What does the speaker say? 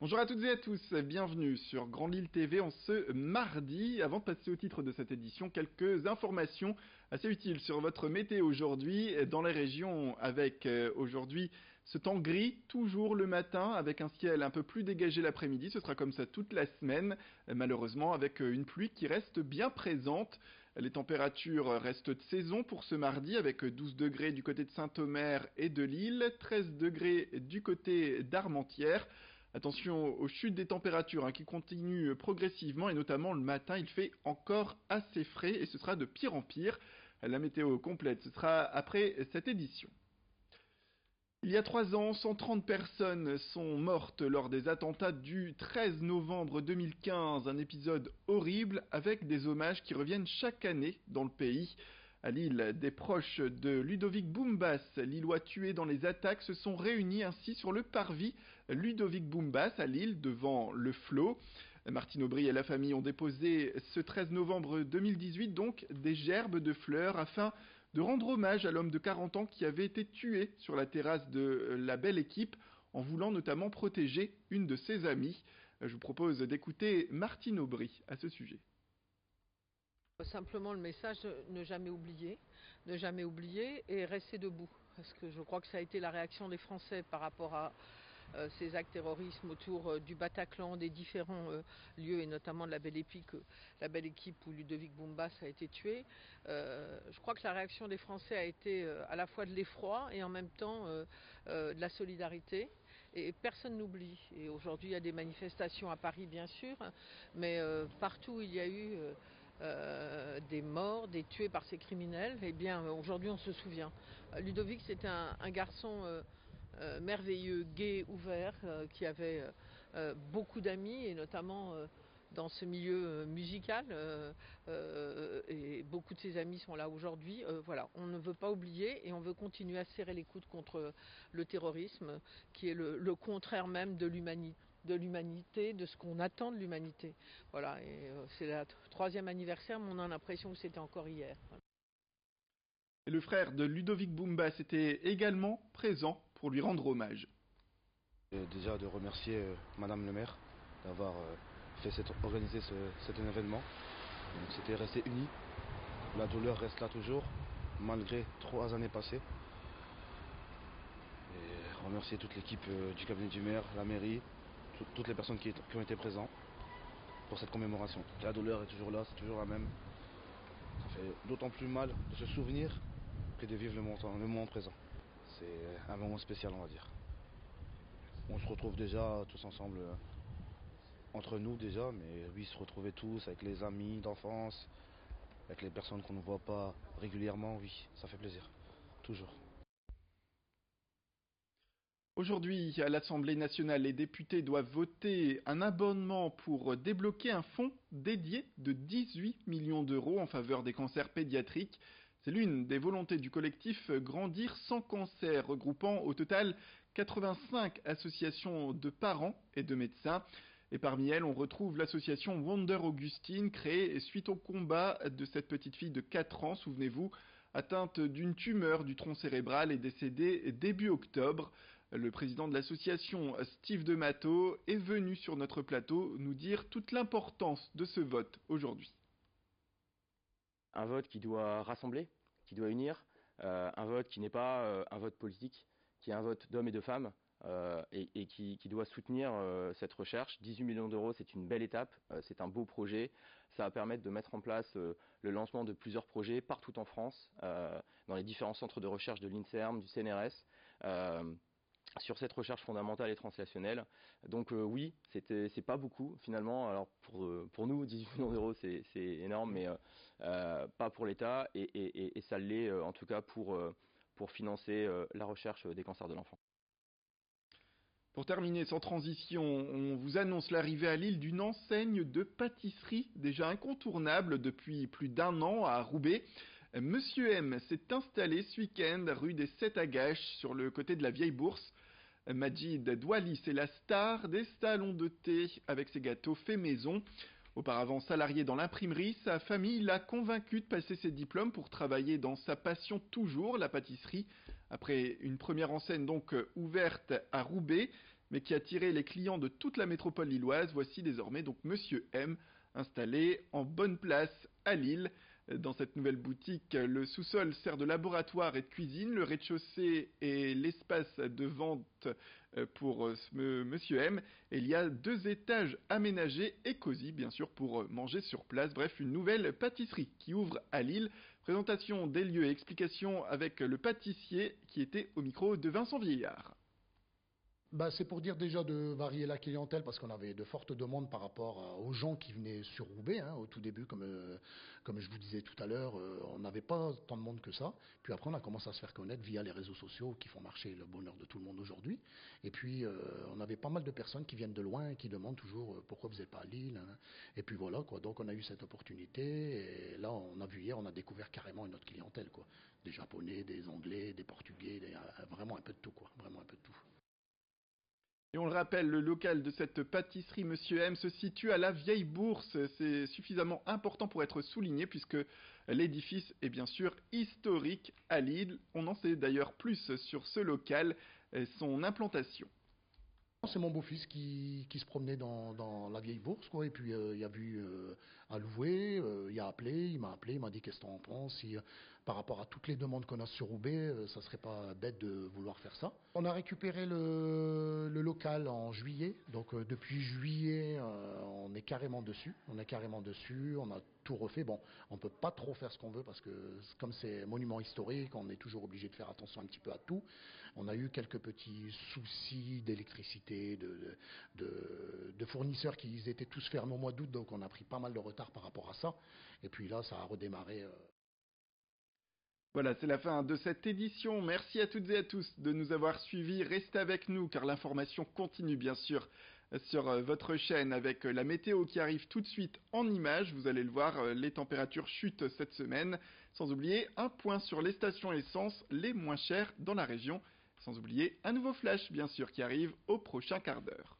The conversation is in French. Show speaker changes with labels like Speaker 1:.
Speaker 1: Bonjour à toutes et à tous, bienvenue sur Grand Lille TV en ce mardi. Avant de passer au titre de cette édition, quelques informations assez utiles sur votre météo aujourd'hui dans les régions avec aujourd'hui ce temps gris, toujours le matin avec un ciel un peu plus dégagé l'après-midi. Ce sera comme ça toute la semaine, malheureusement avec une pluie qui reste bien présente. Les températures restent de saison pour ce mardi avec 12 degrés du côté de Saint-Omer et de Lille, 13 degrés du côté d'Armentières. Attention aux chutes des températures qui continuent progressivement et notamment le matin, il fait encore assez frais et ce sera de pire en pire. La météo complète, ce sera après cette édition. Il y a 3 ans, 130 personnes sont mortes lors des attentats du 13 novembre 2015, un épisode horrible avec des hommages qui reviennent chaque année dans le pays. À Lille, des proches de Ludovic Boumbas, lillois tué dans les attaques, se sont réunis ainsi sur le parvis Ludovic Boumbas à Lille devant le flot. Martine Aubry et la famille ont déposé ce 13 novembre 2018 donc des gerbes de fleurs afin de rendre hommage à l'homme de 40 ans qui avait été tué sur la terrasse de la Belle Équipe en voulant notamment protéger une de ses amies. Je vous propose d'écouter Martine Aubry à ce sujet.
Speaker 2: Simplement le message, ne jamais oublier et rester debout. Parce que je crois que ça a été la réaction des Français par rapport à ces actes terroristes autour du Bataclan, des différents lieux et notamment de la Belle Équipe où Ludovic Boumbas a été tué. Je crois que la réaction des Français a été à la fois de l'effroi et en même temps de la solidarité. Et personne n'oublie. Et aujourd'hui, il y a des manifestations à Paris, bien sûr, mais partout il y a eu des morts, des tués par ces criminels. Eh bien, aujourd'hui, on se souvient. Ludovic, c'était un garçon merveilleux, gai, ouvert, qui avait beaucoup d'amis, et notamment dans ce milieu musical. Et beaucoup de ses amis sont là aujourd'hui. Voilà, on ne veut pas oublier et on veut continuer à serrer les coudes contre le terrorisme, qui est le contraire même de l'humanité, de ce qu'on attend de l'humanité. Voilà, et c'est le troisième anniversaire, mais on a l'impression que c'était encore hier. Voilà.
Speaker 1: Et le frère de Ludovic Boumbas était également présent pour lui rendre hommage.
Speaker 3: Déjà de remercier Madame le maire d'avoir organisé cet événement. C'était resté uni. La douleur reste là toujours, malgré 3 années passées. Et remercier toute l'équipe du cabinet du maire, la mairie, toutes les personnes qui ont été présentes pour cette commémoration. La douleur est toujours là, c'est toujours la même. Ça fait d'autant plus mal de se souvenir que de vivre le moment présent. C'est un moment spécial, on va dire. On se retrouve déjà tous ensemble entre nous déjà, mais oui, se retrouver tous avec les amis d'enfance, avec les personnes qu'on ne voit pas régulièrement, oui, ça fait plaisir, toujours.
Speaker 1: Aujourd'hui, à l'Assemblée nationale, les députés doivent voter un abonnement pour débloquer un fonds dédié de 18 millions d'euros en faveur des cancers pédiatriques. C'est l'une des volontés du collectif Grandir sans cancer, regroupant au total 85 associations de parents et de médecins. Et parmi elles, on retrouve l'association Wonder Augustine, créée suite au combat de cette petite fille de 4 ans, souvenez-vous, atteinte d'une tumeur du tronc cérébral et décédée début octobre. Le président de l'association, Steve Demato, est venu sur notre plateau nous dire toute l'importance de ce vote aujourd'hui.
Speaker 4: Un vote qui doit rassembler, qui doit unir, un vote qui n'est pas un vote politique, qui est un vote d'hommes et de femmes, et qui doit soutenir cette recherche. 18 millions d'euros, c'est une belle étape, c'est un beau projet. Ça va permettre de mettre en place le lancement de plusieurs projets partout en France, dans les différents centres de recherche de l'INSERM, du CNRS, sur cette recherche fondamentale et translationnelle. Donc oui, c'est pas beaucoup finalement. Alors pour nous, 18 millions d'euros, c'est énorme, mais pas pour l'État, et ça l'est en tout cas pour financer la recherche des cancers de l'enfant.
Speaker 1: Pour terminer sans transition, on vous annonce l'arrivée à Lille d'une enseigne de pâtisserie déjà incontournable depuis plus d'1 an à Roubaix. Monsieur M s'est installé ce week-end rue des 7 Agaches sur le côté de la Vieille Bourse. Majid Douali, c'est la star des salons de thé avec ses gâteaux faits maison. Auparavant salarié dans l'imprimerie, sa famille l'a convaincu de passer ses diplômes pour travailler dans sa passion toujours, la pâtisserie. Après une première enseigne donc ouverte à Roubaix, mais qui attirait les clients de toute la métropole lilloise. Voici désormais donc Monsieur M, installé en bonne place à Lille. Dans cette nouvelle boutique, le sous-sol sert de laboratoire et de cuisine. Le rez-de-chaussée est l'espace de vente pour Monsieur M. Et il y a 2 étages aménagés et cosy, bien sûr, pour manger sur place. Bref, une nouvelle pâtisserie qui ouvre à Lille. Présentation des lieux et explications avec le pâtissier qui était au micro de Vincent Vieillard.
Speaker 5: C'est pour dire déjà de varier la clientèle parce qu'on avait de fortes demandes par rapport aux gens qui venaient sur Roubaix. Au tout début, comme je vous disais tout à l'heure, on n'avait pas tant de monde que ça. Puis après, on a commencé à se faire connaître via les réseaux sociaux qui font marcher le bonheur de tout le monde aujourd'hui. Et puis, on avait pas mal de personnes qui viennent de loin et qui demandent toujours pourquoi vous n'êtes pas à Lille. Et puis voilà, quoi. Donc, on a eu cette opportunité. Et là, on a vu hier, on a découvert carrément une autre clientèle, quoi. Des Japonais, des Anglais, des Portugais, vraiment un peu de tout, quoi. Vraiment un peu de tout.
Speaker 1: Et on le rappelle, le local de cette pâtisserie Monsieur M se situe à la Vieille Bourse. C'est suffisamment important pour être souligné puisque l'édifice est bien sûr historique à Lille. On en sait d'ailleurs plus sur ce local et son implantation.
Speaker 5: C'est mon beau-fils qui se promenait dans la Vieille Bourse, quoi, et puis il a vu à louer, il m'a appelé, il m'a dit qu'est-ce que t'en penses, si par rapport à toutes les demandes qu'on a sur Roubaix, ça serait pas bête de vouloir faire ça. On a récupéré le local en juillet, donc depuis juillet on est carrément dessus, on a tout refait. Bon, on peut pas trop faire ce qu'on veut parce que comme c'est monument historique, on est toujours obligé de faire attention un petit peu à tout. On a eu quelques petits soucis d'électricité, de fournisseurs qui étaient tous fermés au mois d'août, donc on a pris pas mal de retard par rapport à ça. Et puis là, ça a redémarré.
Speaker 1: Voilà, c'est la fin de cette édition. Merci à toutes et à tous de nous avoir suivis. Restez avec nous car l'information continue bien sûr sur votre chaîne avec la météo qui arrive tout de suite en images. Vous allez le voir, les températures chutent cette semaine. Sans oublier un point sur les stations essence les moins chères dans la région. Sans oublier un nouveau flash bien sûr qui arrive au prochain quart d'heure.